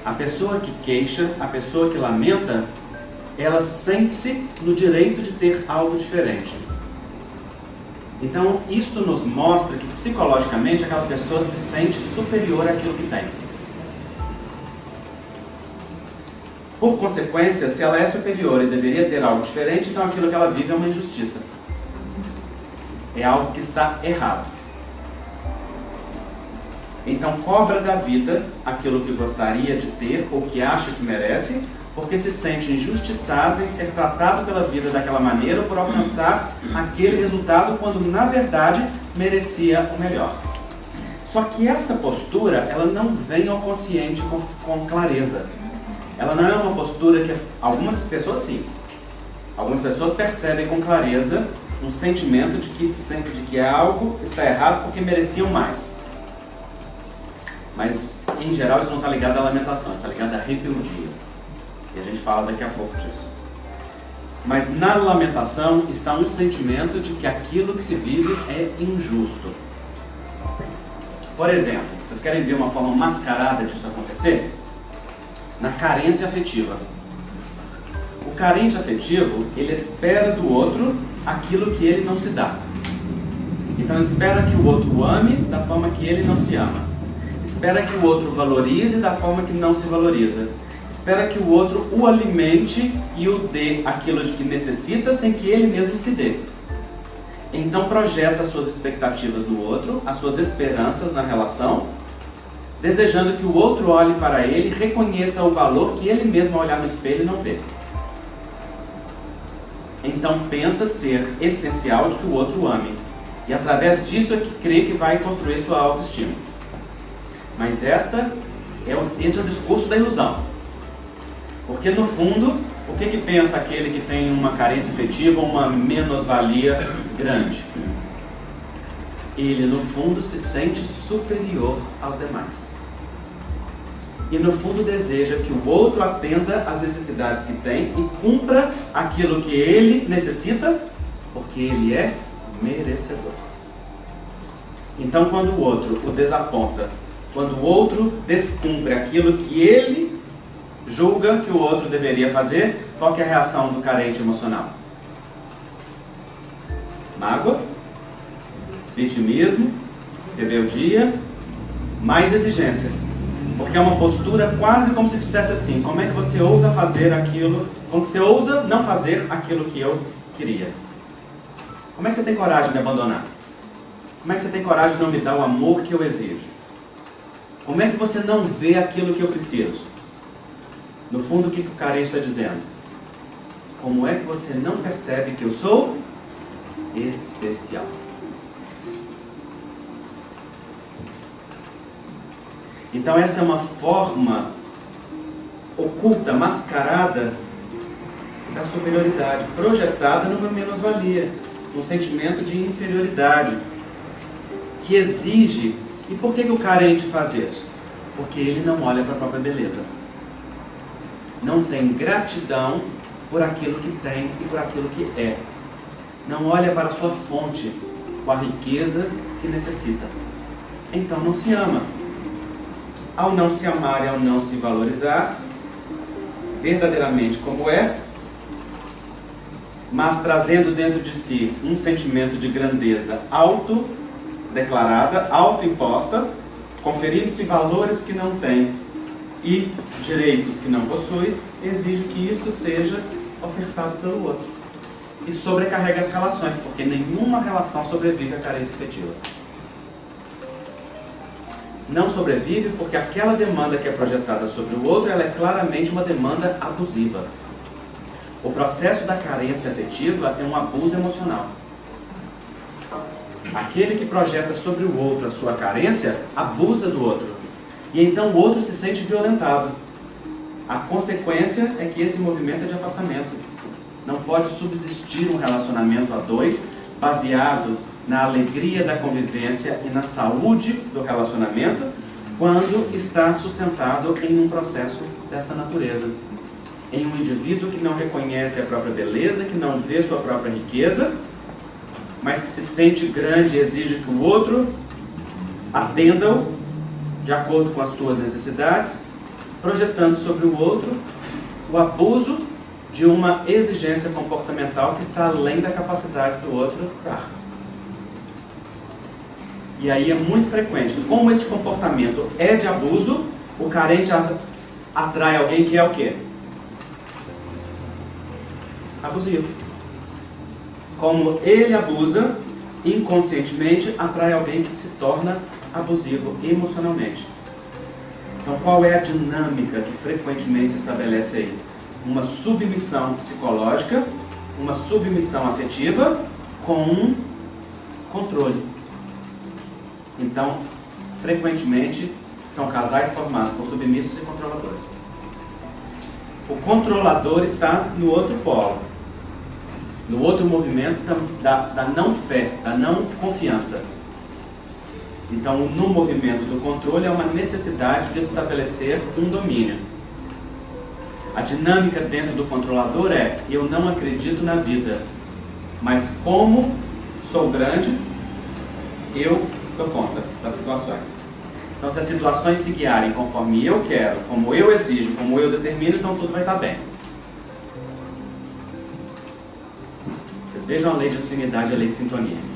A pessoa que queixa, a pessoa que lamenta, ela sente-se no direito de ter algo diferente. Então, isto nos mostra que psicologicamente aquela pessoa se sente superior àquilo que tem. Por consequência, se ela é superior e deveria ter algo diferente, então aquilo que ela vive é uma injustiça. É algo que está errado. Então cobra da vida aquilo que gostaria de ter ou que acha que merece, porque se sente injustiçado em ser tratado pela vida daquela maneira ou por alcançar aquele resultado quando na verdade merecia o melhor. Só que essa postura, ela não vem ao consciente com clareza. Ela não é uma postura que algumas pessoas sim. Algumas pessoas percebem com clareza um sentimento de que algo está errado porque mereciam mais. Mas, em geral, isso não está ligado à lamentação, está ligado à rebeldia. E a gente fala daqui a pouco disso. Mas na lamentação está um sentimento de que aquilo que se vive é injusto. Por exemplo, vocês querem ver uma forma mascarada disso acontecer? Na carência afetiva. O carente afetivo, ele espera do outro aquilo que ele não se dá. Então espera que o outro o ame da forma que ele não se ama. Espera que o outro valorize da forma que não se valoriza. Espera que o outro o alimente e o dê aquilo de que necessita sem que ele mesmo se dê. Então projeta as suas expectativas no outro, as suas esperanças na relação, desejando que o outro olhe para ele e reconheça o valor que ele mesmo ao olhar no espelho não vê. Então pensa ser essencial de que o outro o ame. E através disso é que crê que vai construir sua autoestima. Mas este é o discurso da ilusão. Porque no fundo, o que pensa aquele que tem uma carência afetiva ou uma menos-valia grande? Ele no fundo se sente superior aos demais. E no fundo deseja que o outro atenda às necessidades que tem e cumpra aquilo que ele necessita, porque ele é merecedor. Então quando o outro o desaponta, quando o outro descumpre aquilo que ele julga que o outro deveria fazer, qual que é a reação do carente emocional? Mágoa, vitimismo, rebeldia, mais exigência. Porque é uma postura quase como se dissesse assim: como é que você ousa fazer aquilo, como que você ousa não fazer aquilo que eu queria? Como é que você tem coragem de me abandonar? Como é que você tem coragem de não me dar o amor que eu exijo? Como é que você não vê aquilo que eu preciso? No fundo, o que o carente está dizendo? Como é que você não percebe que eu sou especial? Então esta é uma forma oculta, mascarada da superioridade, projetada numa menos-valia, num sentimento de inferioridade, que exige. E por que o carente faz isso? Porque ele não olha para a própria beleza. Não tem gratidão por aquilo que tem e por aquilo que é. Não olha para a sua fonte com a riqueza que necessita. Então não se ama. Ao não se amar e ao não se valorizar, verdadeiramente como é, mas trazendo dentro de si um sentimento de grandeza autodeclarada, autoimposta, conferindo-se valores que não tem e direitos que não possui, exige que isto seja ofertado pelo outro. E sobrecarrega as relações, porque nenhuma relação sobrevive à carência afetiva. Não sobrevive porque aquela demanda que é projetada sobre o outro, ela é claramente uma demanda abusiva. O processo da carência afetiva é um abuso emocional. Aquele que projeta sobre o outro a sua carência, abusa do outro. E então o outro se sente violentado. A consequência é que esse movimento é de afastamento. Não pode subsistir um relacionamento a dois baseado na alegria da convivência e na saúde do relacionamento quando está sustentado em um processo desta natureza. Em um indivíduo que não reconhece a própria beleza, que não vê sua própria riqueza, mas que se sente grande e exige que o outro atenda-o de acordo com as suas necessidades, projetando sobre o outro o abuso de uma exigência comportamental que está além da capacidade do outro dar. E aí é muito frequente que, como este comportamento é de abuso, o carente atrai alguém que é o quê? Abusivo. Como ele abusa, inconscientemente atrai alguém que se torna abusivo emocionalmente. Então, qual é a dinâmica que frequentemente se estabelece aí? Uma submissão psicológica, uma submissão afetiva com um controle. Então, frequentemente, são casais formados por submissos e controladores. O controlador está no outro polo, no outro movimento da não fé, da não confiança. Então, no movimento do controle, é uma necessidade de estabelecer um domínio. A dinâmica dentro do controlador é: eu não acredito na vida, mas como sou grande, eu dou conta das situações. Então, se as situações se guiarem conforme eu quero, como eu exijo, como eu determino, então tudo vai estar bem. Vocês vejam a lei de afinidade e a lei de sintonia.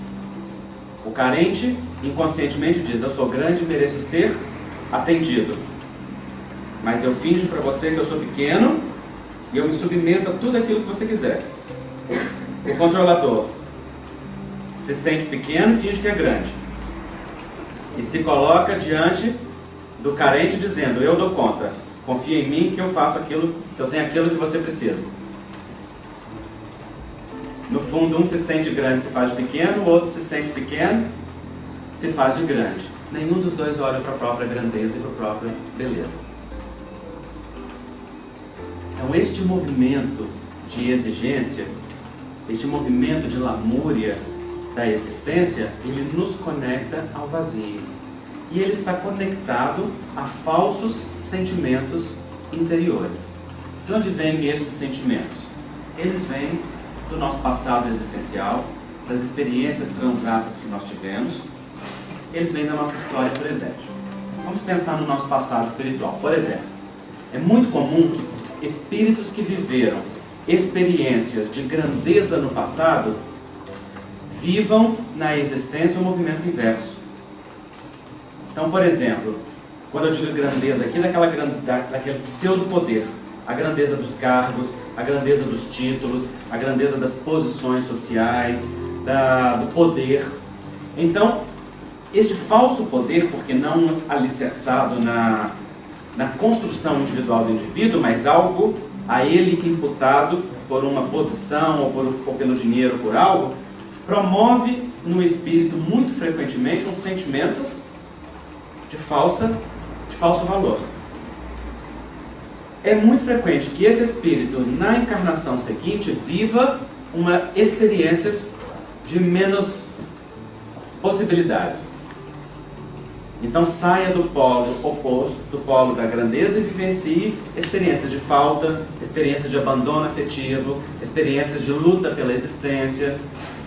O carente inconscientemente diz: eu sou grande e mereço ser atendido, mas eu finjo para você que eu sou pequeno e eu me submeto a tudo aquilo que você quiser. O controlador se sente pequeno e finge que é grande, e se coloca diante do carente dizendo: eu dou conta, confia em mim que eu faço aquilo, que eu tenho aquilo que você precisa. No fundo, um se sente grande, se faz de pequeno, o outro se sente pequeno, se faz de grande. Nenhum dos dois olha para a própria grandeza e para a própria beleza. Então, este movimento de exigência, este movimento de lamúria da existência, ele nos conecta ao vazio. E ele está conectado a falsos sentimentos interiores. De onde vêm esses sentimentos? Eles vêm do nosso passado existencial, das experiências transatas que nós tivemos. Eles vêm da nossa história presente. Vamos pensar no nosso passado espiritual. Por exemplo, é muito comum que espíritos que viveram experiências de grandeza no passado vivam na existência o movimento inverso. Então, por exemplo, quando eu digo grandeza aqui, daquele pseudo-poder, a grandeza dos cargos, a grandeza dos títulos, a grandeza das posições sociais, do poder. Então, este falso poder, porque não alicerçado na construção individual do indivíduo, mas algo a ele imputado por uma posição, ou pelo dinheiro, ou por algo, promove no espírito muito frequentemente um sentimento de falso valor. É muito frequente que esse espírito, na encarnação seguinte, viva experiências de menos possibilidades. Então saia do polo oposto, do polo da grandeza, e vivencie experiências de falta, experiências de abandono afetivo, experiências de luta pela existência,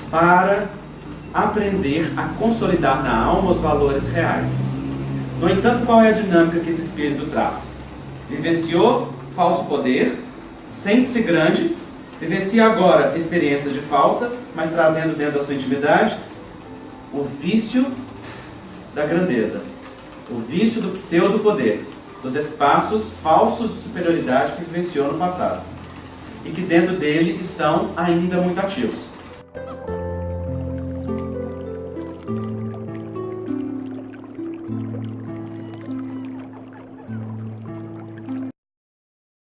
para aprender a consolidar na alma os valores reais. No entanto, qual é a dinâmica que esse espírito traz? Vivenciou falso poder, sente-se grande, vivencia agora experiências de falta, mas trazendo dentro da sua intimidade o vício da grandeza, o vício do pseudo-poder, dos espaços falsos de superioridade que vivenciou no passado e que dentro dele estão ainda muito ativos.